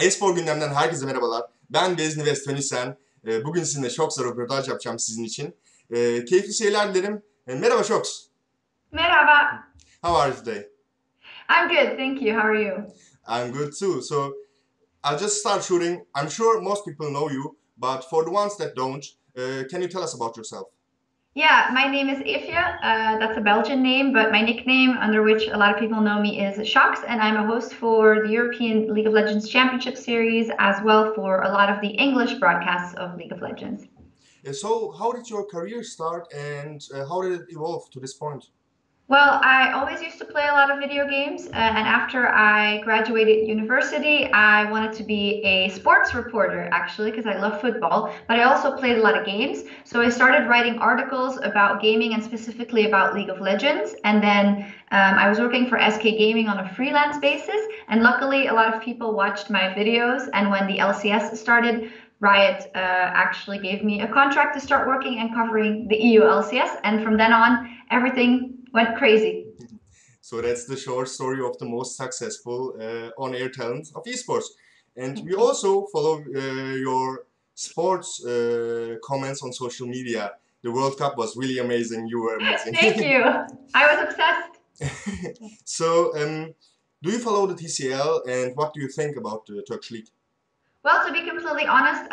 Espor Gündem'den herkese merhabalar. Ben Vezni Vestonisen. Bugün sizinle SJOKZ'a röportaj yapacağım sizin için. Keyifli şeyler dilerim. Merhaba SJOKZ. Merhaba. How are you today? I'm good, thank you. How are you? I'm good too. So I'll just start shooting. I'm sure most people know you, but for the ones that don't, can you tell us about yourself? Yeah, my name is Eefje. That's a Belgian name, but my nickname, under which a lot of people know me, is SJOKZ, and I'm a host for the European League of Legends Championship Series, as well for a lot of the English broadcasts of League of Legends. So how did your career start and how did it evolve to this point? Well, I always used to play a lot of video games, and after I graduated university, I wanted to be a sports reporter, actually, because I love football, but I also played a lot of games. So I started writing articles about gaming and specifically about League of Legends, and then I was working for SK Gaming on a freelance basis, and luckily a lot of people watched my videos, and when the LCS started, Riot actually gave me a contract to start working and covering the EU LCS, and from then on, everything went crazy. So that's the short story of the most successful on-air talent of esports. And we also follow your sports comments on social media. The World Cup was really amazing. You were amazing. Thank you. I was obsessed. So, do you follow the TCL and what do you think about the Turkish league? Well, to be completely honest,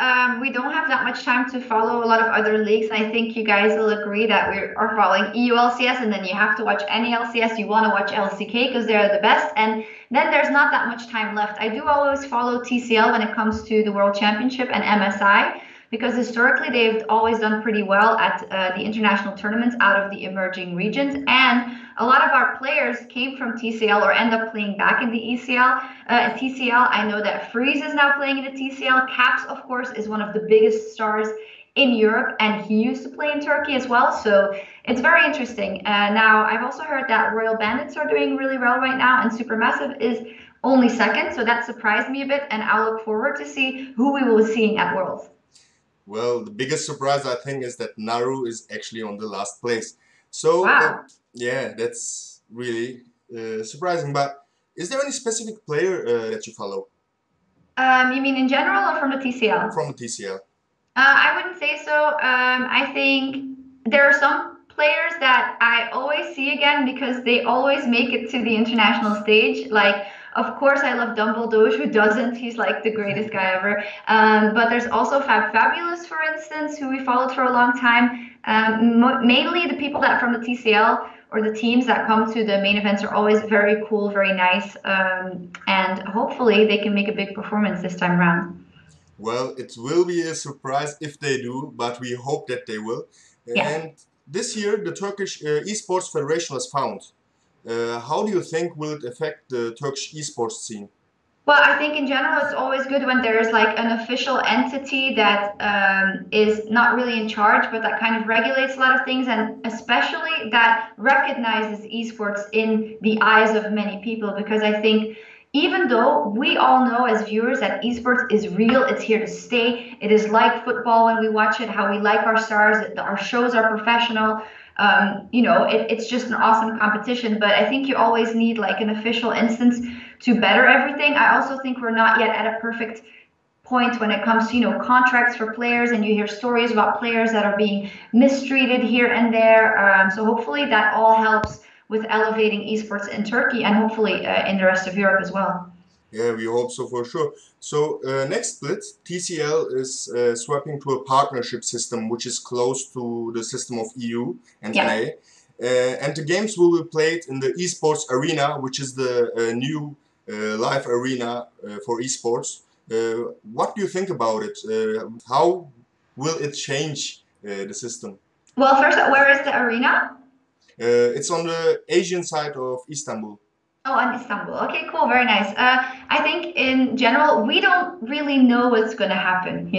we don't have that much time to follow a lot of other leagues. And I think you guys will agree that we are following EU LCS, and then you have to watch any LCS. You want to watch LCK because they're the best. And then there's not that much time left. I do always follow TCL when it comes to the World Championship and MSI, because historically they've always done pretty well at the international tournaments out of the emerging regions. And a lot of our players came from TCL or end up playing back in the ECL. TCL, I know that Freeze is now playing in the TCL. Caps, of course, is one of the biggest stars in Europe, and he used to play in Turkey as well. So it's very interesting. Now, I've also heard that RoyalBandits are doing really well right now, and Supermassive is only second. So that surprised me a bit, and I'll look forward to see who we will be seeing at Worlds. Well, the biggest surprise I think is that Naru is actually on the last place. So, wow. Yeah, that's really surprising. But is there any specific player that you follow? You mean in general or from the TCL? From the TCL. I wouldn't say so. I think there are some players that I always see again because they always make it to the international stage. Like, of course, I love Dumbledore. Who doesn't? He's like the greatest guy ever. But there's also Fabulous, for instance, who we followed for a long time. Mainly the people that from the TCL or the teams that come to the main events are always very cool, very nice, and hopefully they can make a big performance this time around. Well, it will be a surprise if they do, but we hope that they will. Yeah. And this year, the Turkish Esports Federation was found. How do you think will it affect the Turkish esports scene? Well, I think in general, it's always good when there's like an official entity that is not really in charge, but that kind of regulates a lot of things, and especially that recognizes esports in the eyes of many people. Because I think even though we all know as viewers that esports is real, it's here to stay. It is like football when we watch it, how we like our stars, our shows are professional. It's just an awesome competition, but I think you always need like an official instance to better everything. I also think we're not yet at a perfect point when it comes to, contracts for players, and you hear stories about players that are being mistreated here and there. So hopefully that all helps with elevating esports in Turkey and hopefully in the rest of Europe as well. Yeah, we hope so for sure. So next split, TCL is swapping to a partnership system which is close to the system of EU and NA. And the games will be played in the esports arena, which is the new live arena for esports. What do you think about it? How will it change the system? Well, first, where is the arena? It's on the Asian side of Istanbul. Oh, in Istanbul. Okay, cool. Very nice. I think in general, we don't really know what's going to happen.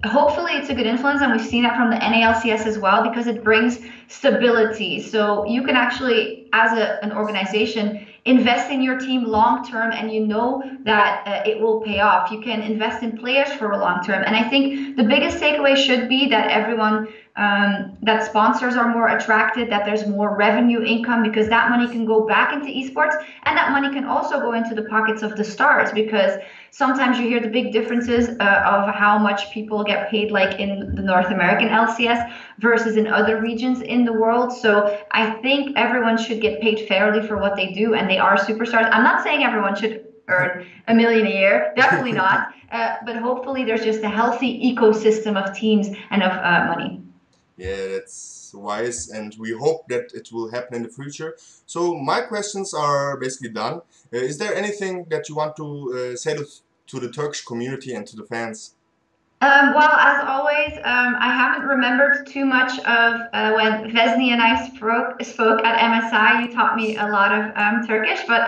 Hopefully it's a good influence, and we've seen that from the NALCS as well, because it brings stability. So you can actually, as an organization, invest in your team long term, and you know that it will pay off. You can invest in players for a long term. And I think the biggest takeaway should be that everyone, that sponsors are more attracted, that there's more revenue income, because that money can go back into esports, and that money can also go into the pockets of the stars, because sometimes you hear the big differences of how much people get paid, like in the North American LCS versus in other regions in the world. So I think everyone should get paid fairly for what they do, and they are superstars. I'm not saying everyone should earn $1 million a year, definitely not. But hopefully there's just a healthy ecosystem of teams and of money. Yeah, that's wise, and we hope that it will happen in the future. So my questions are basically done. Is there anything that you want to say to the Turkish community and to the fans? Well, as always, I haven't remembered too much of when Vesni and I spoke at MSI. You taught me a lot of Turkish, but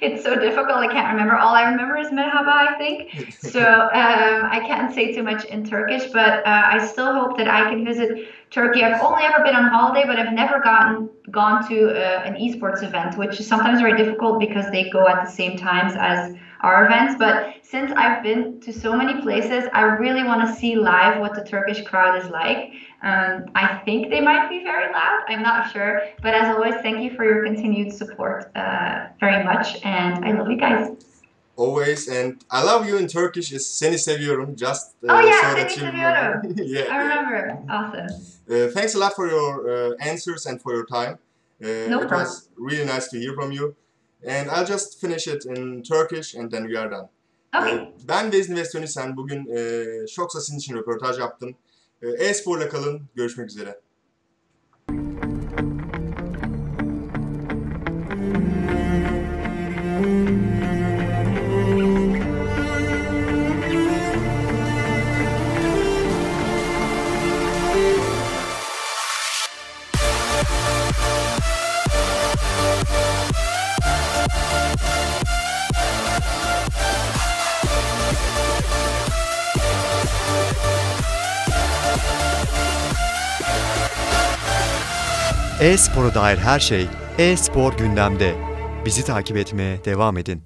it's so difficult, I can't remember. All I remember is merhaba, I think. So I can't say too much in Turkish, but I still hope that I can visit Turkey. I've only ever been on holiday, but I've never gone to an esports event, which is sometimes very difficult because they go at the same times as our events. But since I've been to so many places, I really want to see live what the Turkish crowd is like. I think they might be very loud, I'm not sure. But as always, thank you for your continued support very much, and I love you guys. Always, and I love you in Turkish is seni seviyorum. Just oh yeah, so seni that you seviyorum. yeah. I remember. Awesome. Thanks a lot for your answers and for your time. No it problem. was really nice to hear from you. And I'll just finish it in Turkish and then we are done. Okay. Ben Vezni ve Sönisen bugün SJOKZ sizin için röportaj yaptım. E-sporla kalın. Görüşmek üzere. E-spora dair her şey E-spor gündemde. Bizi takip etmeye devam edin.